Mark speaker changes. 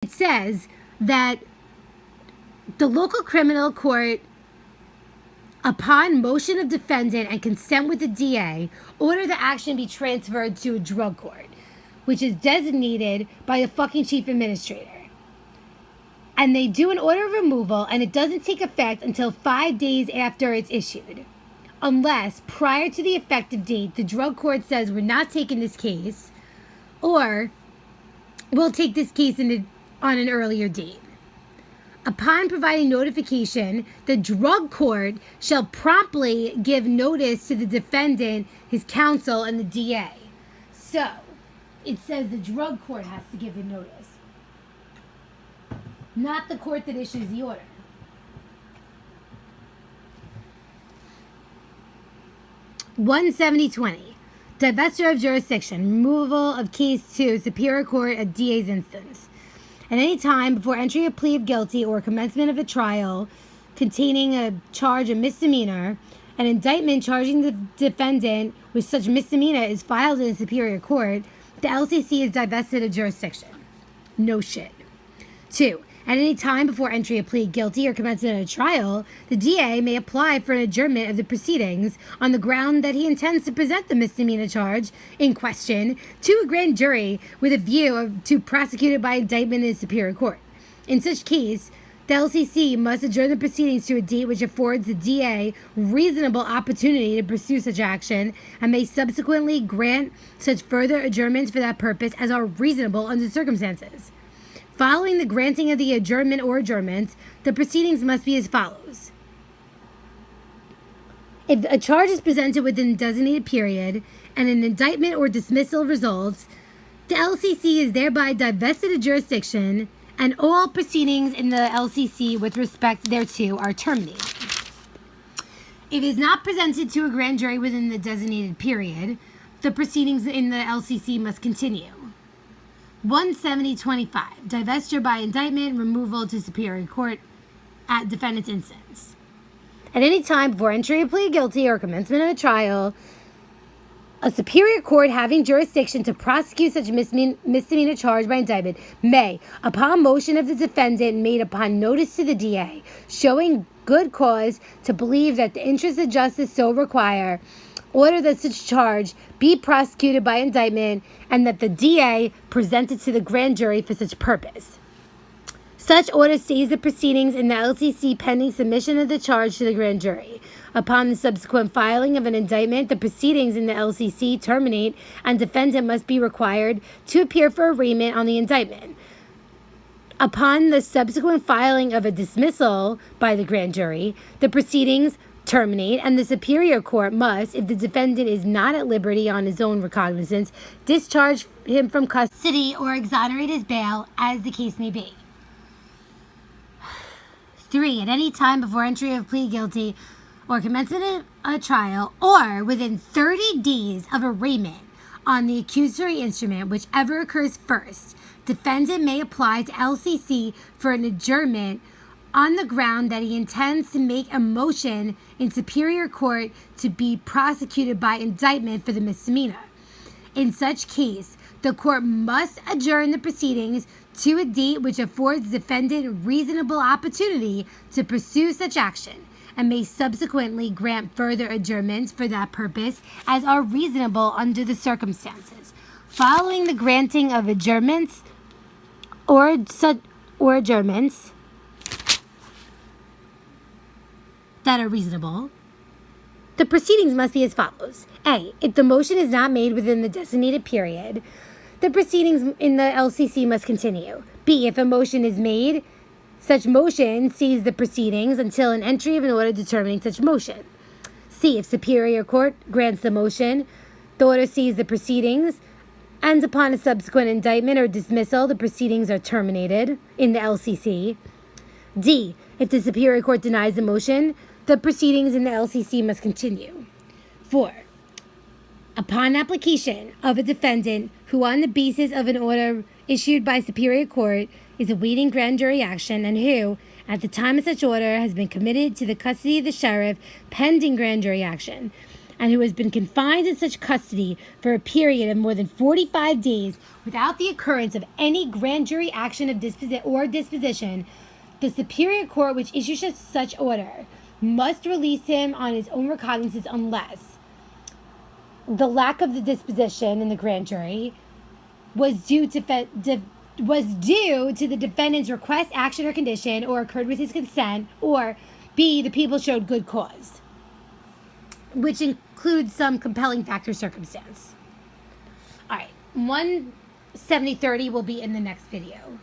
Speaker 1: It says that the local criminal court, upon motion of defendant and consent with the DA, order the action be transferred to a drug court, which is designated by the fucking chief administrator. And they do an order of removal, and it doesn't take effect until 5 days after it's issued. Unless, prior to the effective date, the drug court says we're not taking this case, or we'll take this case on an earlier date. Upon providing notification, the drug court shall promptly give notice to the defendant, his counsel, and the DA. So, it says the drug court has to give the notice, not the court that issues the order. (170-20) Divestiture of jurisdiction, removal of case to Superior Court at DA's instance. At any time before entry of plea of guilty or commencement of a trial containing a charge of misdemeanor, an indictment charging the defendant with such misdemeanor is filed in the Superior Court, the LCC is divested of jurisdiction. No shit. 2. At any time before entry of plea guilty or commencement of a trial, the DA may apply for an adjournment of the proceedings on the ground that he intends to present the misdemeanor charge in question to a grand jury with a view to prosecute it by indictment in the Superior Court. In such case, the LCC must adjourn the proceedings to a date which affords the DA reasonable opportunity to pursue such action and may subsequently grant such further adjournments for that purpose as are reasonable under the circumstances. Following the granting of the adjournment or adjournments, the proceedings must be as follows. If a charge is presented within a designated period and an indictment or dismissal results, the LCC is thereby divested of jurisdiction and all proceedings in the LCC with respect thereto are terminated. If it is not presented to a grand jury within the designated period, the proceedings in the LCC must continue. 170-25 Divestiture by indictment, removal to Superior Court at defendant's instance. At any time before entry of plea of guilty or commencement of a trial, a Superior Court having jurisdiction to prosecute such misdemeanor charge by indictment may, upon motion of the defendant made upon notice to the DA, showing good cause to believe that the interests of justice so require, order that such charge be prosecuted by indictment and that the DA present it to the grand jury for such purpose. Such order stays the proceedings in the LCC pending submission of the charge to the grand jury. Upon the subsequent filing of an indictment, the proceedings in the LCC terminate and defendant must be required to appear for arraignment on the indictment. Upon the subsequent filing of a dismissal by the grand jury, the proceedings terminate, and the Superior Court must, if the defendant is not at liberty on his own recognizance, discharge him from custody or exonerate his bail, as the case may be. 3. At any time before entry of plea guilty or commencement of a trial, or within 30 days of arraignment on the accusatory instrument, whichever occurs first, defendant may apply to LCC for an adjournment on the ground that he intends to make a motion in Superior Court to be prosecuted by indictment for the misdemeanor. In such case, the court must adjourn the proceedings to a date which affords the defendant reasonable opportunity to pursue such action, and may subsequently grant further adjournments for that purpose as are reasonable under the circumstances. Following the granting of adjournments or adjournments that are reasonable, the proceedings must be as follows. A. If the motion is not made within the designated period, the proceedings in the LCC must continue. B. If a motion is made, such motion sees the proceedings until an entry of an order determining such motion. C. If Superior Court grants the motion, the order sees the proceedings, and upon a subsequent indictment or dismissal, the proceedings are terminated in the LCC. D. If the Superior Court denies the motion, the proceedings in the LCC must continue. 4. Upon application of a defendant who, on the basis of an order issued by Superior Court, is awaiting grand jury action and who, at the time of such order, has been committed to the custody of the sheriff pending grand jury action, and who has been confined in such custody for a period of more than 45 days without the occurrence of any grand jury action of disposition, the Superior Court which issues such order must release him on his own recognizance unless the lack of the disposition in the grand jury was due to the defendant's request, action, or condition, or occurred with his consent, or B, the people showed good cause, which includes some compelling fact or circumstance. All right, 17030 will be in the next video.